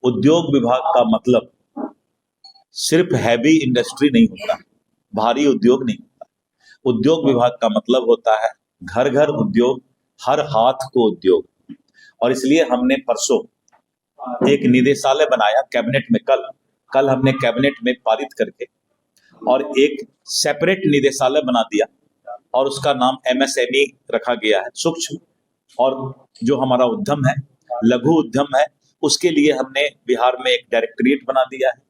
उद्योग विभाग का मतलब सिर्फ हैवी इंडस्ट्री नहीं होता, भारी उद्योग नहीं होता। उद्योग विभाग का मतलब होता है घर घर उद्योग, हर हाथ को उद्योग। और इसलिए हमने परसों एक निदेशालय बनाया कैबिनेट में, कल हमने कैबिनेट में पारित करके और एक सेपरेट निदेशालय बना दिया और उसका नाम एमएसएमई रखा गया है, सूक्ष्म और जो हमारा उद्यम है, लघु उद्यम है, उसके लिए हमने बिहार में एक डायरेक्टरेट बना दिया है।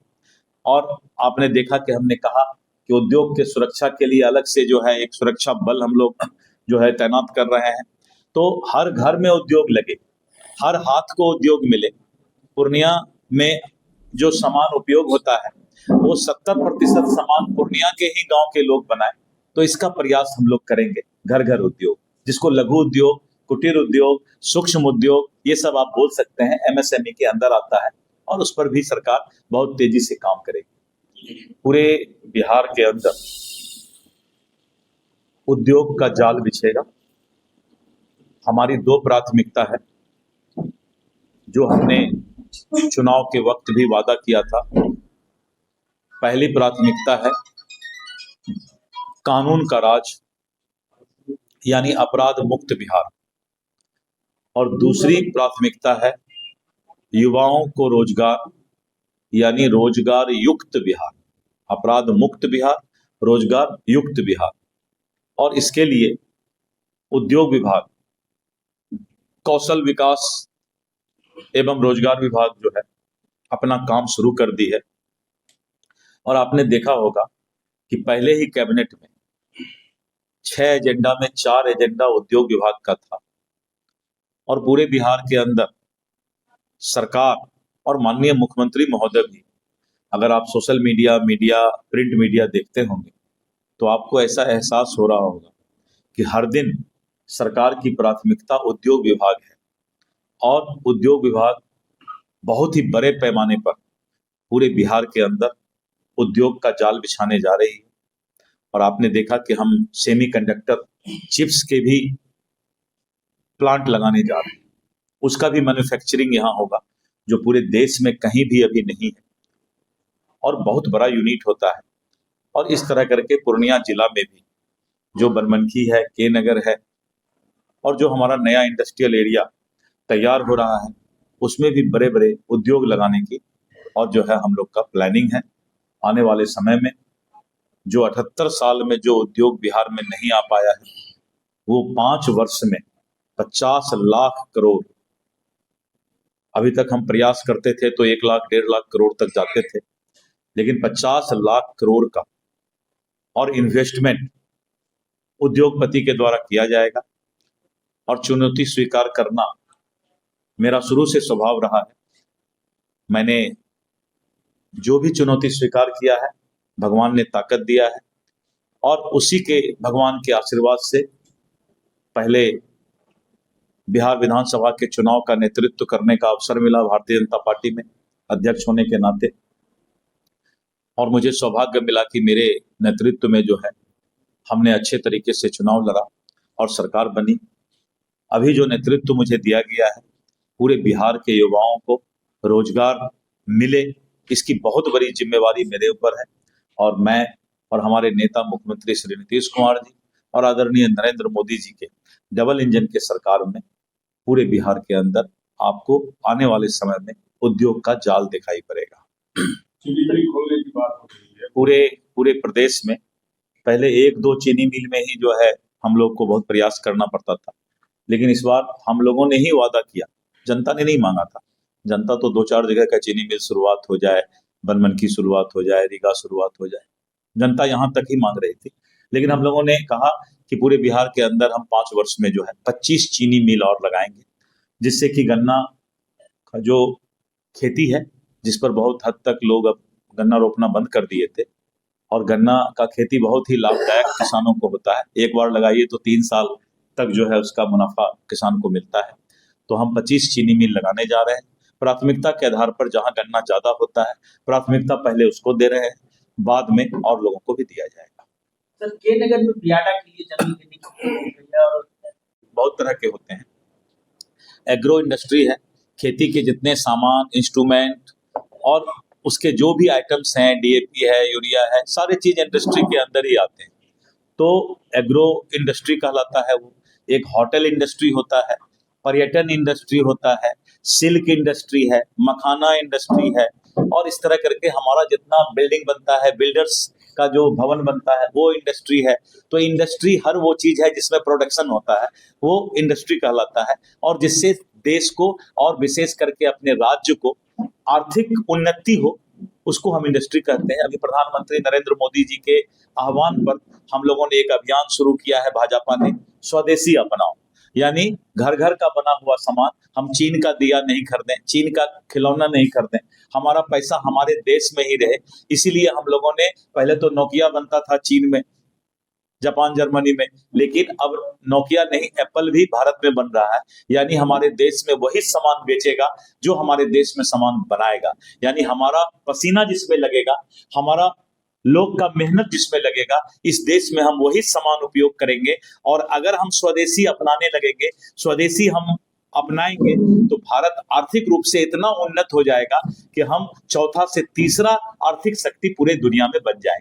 और आपने देखा कि हमने कहा कि उद्योग के सुरक्षा के लिए अलग से जो है एक सुरक्षा बल हम लोग जो है तैनात कर रहे हैं। तो हर घर में उद्योग लगे, हर हाथ को उद्योग मिले। पूर्णिया में जो सामान उपयोग होता है वो 70% सामान पूर्णिया के ही गांव के लोग बनाए। तो इसका प्रयास हम लोग करेंगे, घर घर उद्योग, जिसको लघु उद्योग, कुटीर उद्योग, सूक्ष्म उद्योग, ये सब आप बोल सकते हैं, एमएसएमई के अंदर आता है। और उस पर भी सरकार बहुत तेजी से काम करेगी। पूरे बिहार के अंदर उद्योग का जाल बिछेगा। हमारी 2 प्राथमिकता है जो हमने चुनाव के वक्त भी वादा किया था। पहली प्राथमिकता है कानून का राज, यानी अपराध मुक्त बिहार, और दूसरी प्राथमिकता है युवाओं को रोजगार, यानी रोजगार युक्त बिहार। अपराध मुक्त बिहार, रोजगार युक्त बिहार। और इसके लिए उद्योग विभाग, कौशल विकास एवं रोजगार विभाग जो है अपना काम शुरू कर दी है। और आपने देखा होगा कि पहले ही कैबिनेट में 6 एजेंडा में 4 एजेंडा उद्योग विभाग का था। और पूरे बिहार के अंदर सरकार और माननीय मुख्यमंत्री महोदय भी, अगर आप सोशल मीडिया, प्रिंट मीडिया देखते होंगे तो आपको ऐसा एहसास हो रहा होगा कि हर दिन सरकार की प्राथमिकता उद्योग विभाग है। और उद्योग विभाग बहुत ही बड़े पैमाने पर पूरे बिहार के अंदर उद्योग का जाल बिछाने जा रही है। और आपने देखा कि हम सेमीकंडक्टर चिप्स के भी प्लांट लगाने जा रहे हैं, उसका भी मैन्युफैक्चरिंग यहाँ होगा, जो पूरे देश में कहीं भी अभी नहीं है, और बहुत बड़ा यूनिट होता है। और इस तरह करके पूर्णिया जिला में भी जो बनमनखी है, के नगर है, और जो हमारा नया इंडस्ट्रियल एरिया तैयार हो रहा है, उसमें भी बड़े बड़े उद्योग लगाने की और जो है हम लोग का प्लानिंग है। आने वाले समय में जो 78 साल में जो उद्योग बिहार में नहीं आ पाया है, वो 5 वर्ष में 50 लाख करोड़, अभी तक हम प्रयास करते थे तो 1 लाख 1.5 लाख करोड़ तक जाते थे, लेकिन 50 लाख करोड़ का और इन्वेस्टमेंट उद्योगपति के द्वारा किया जाएगा। और चुनौती स्वीकार करना मेरा शुरू से स्वभाव रहा है। मैंने जो भी चुनौती स्वीकार किया है, भगवान ने ताकत दिया है, और उसी के भगवान के आशीर्वाद से पहले बिहार विधानसभा के चुनाव का नेतृत्व करने का अवसर मिला भारतीय जनता पार्टी में अध्यक्ष होने के नाते। और मुझे सौभाग्य मिला कि मेरे नेतृत्व में जो है हमने अच्छे तरीके से चुनाव लड़ा और सरकार बनी। अभी जो नेतृत्व मुझे दिया गया है, पूरे बिहार के युवाओं को रोजगार मिले, इसकी बहुत बड़ी जिम्मेवारी मेरे ऊपर है। और मैं और हमारे नेता मुख्यमंत्री श्री नीतीश कुमार जी और आदरणीय नरेंद्र मोदी जी के डबल इंजन के सरकार में पूरे बिहार के अंदर आपको आने वाले समय में उद्योग का जाल दिखाई पड़ेगा। चीनी खोलने की बात हो रही है पूरे प्रदेश में। पहले 1-2 चीनी मिल में ही जो है हम लोग को बहुत प्रयास करना पड़ता था, लेकिन इस बार हम लोगों ने ही वादा किया, जनता ने नहीं मांगा था। जनता तो 2-4 जगह का चीनी मिल शुरुआत हो जाए, बनमनखी शुरुआत हो जाए, रीगा शुरुआत हो जाए, जनता यहाँ तक ही मांग रही थी। लेकिन हम लोगों ने कहा कि पूरे बिहार के अंदर हम 5 वर्ष में जो है 25 चीनी मिल और लगाएंगे, जिससे कि गन्ना का जो खेती है, जिस पर बहुत हद तक लोग अब गन्ना रोपना बंद कर दिए थे, और गन्ना का खेती बहुत ही लाभदायक किसानों को होता है। एक बार लगाइए तो 3 साल तक जो है उसका मुनाफा किसान को मिलता है। तो हम 25 चीनी मिल लगाने जा रहे हैं। प्राथमिकता के आधार पर जहां गन्ना ज्यादा होता है, प्राथमिकता पहले उसको दे रहे हैं, बाद में और लोगों को भी दिया जाएगा। सर, के नगर में बियाडा के लिए जमीन लेने की और बहुत तरह के होते हैं। एग्रो इंडस्ट्री है, खेती के जितने सामान, इंस्ट्रूमेंट और उसके जो भी आइटम्स हैं, डीएपी है, यूरिया है, सारे चीज इंडस्ट्री के अंदर ही आते हैं। तो एग्रो इंडस्ट्री कहलाता है वो। एक होटल इंडस्ट्री होता है, पर्यटन इंडस्ट्री होता है, सिल्क इंडस्ट्री है, मखाना इंडस्ट्री है, और इस तरह करके हमारा जितना बिल्डिंग बनता है, बिल्डर्स का जो भवन बनता है, वो इंडस्ट्री है। तो इंडस्ट्री हर वो चीज है जिसमें प्रोडक्शन होता है, वो इंडस्ट्री कहलाता है। और जिससे देश को और विशेष करके अपने राज्य को आर्थिक उन्नति हो, उसको हम इंडस्ट्री कहते हैं। अभी प्रधानमंत्री नरेंद्र मोदी जी के आह्वान पर हम लोगों ने एक अभियान शुरू किया है, भाजपा ने, स्वदेशी अपनाओ। यानी घर घर का बना हुआ सामान, हम चीन का दिया नहीं खरीदें, चीन का खिलौना नहीं खरीदें, हमारा पैसा हमारे देश में ही रहे। इसीलिए हम लोगों ने, पहले तो नोकिया बनता था चीन में, जापान, जर्मनी में, लेकिन अब नोकिया नहीं, एप्पल भी भारत में बन रहा है। यानी हमारे देश में वही सामान बेचेगा जो हमारे देश में सामान बनाएगा। यानी हमारा पसीना जिसमें लगेगा, हमारा लोग का मेहनत जिसमें लगेगा, इस देश में हम वही सामान उपयोग करेंगे। और अगर हम स्वदेशी अपनाने लगेंगे, स्वदेशी हम अपनाएंगे, तो भारत आर्थिक रूप से इतना उन्नत हो जाएगा कि हम चौथा से तीसरा आर्थिक शक्ति पूरे दुनिया में बन जाएंगे।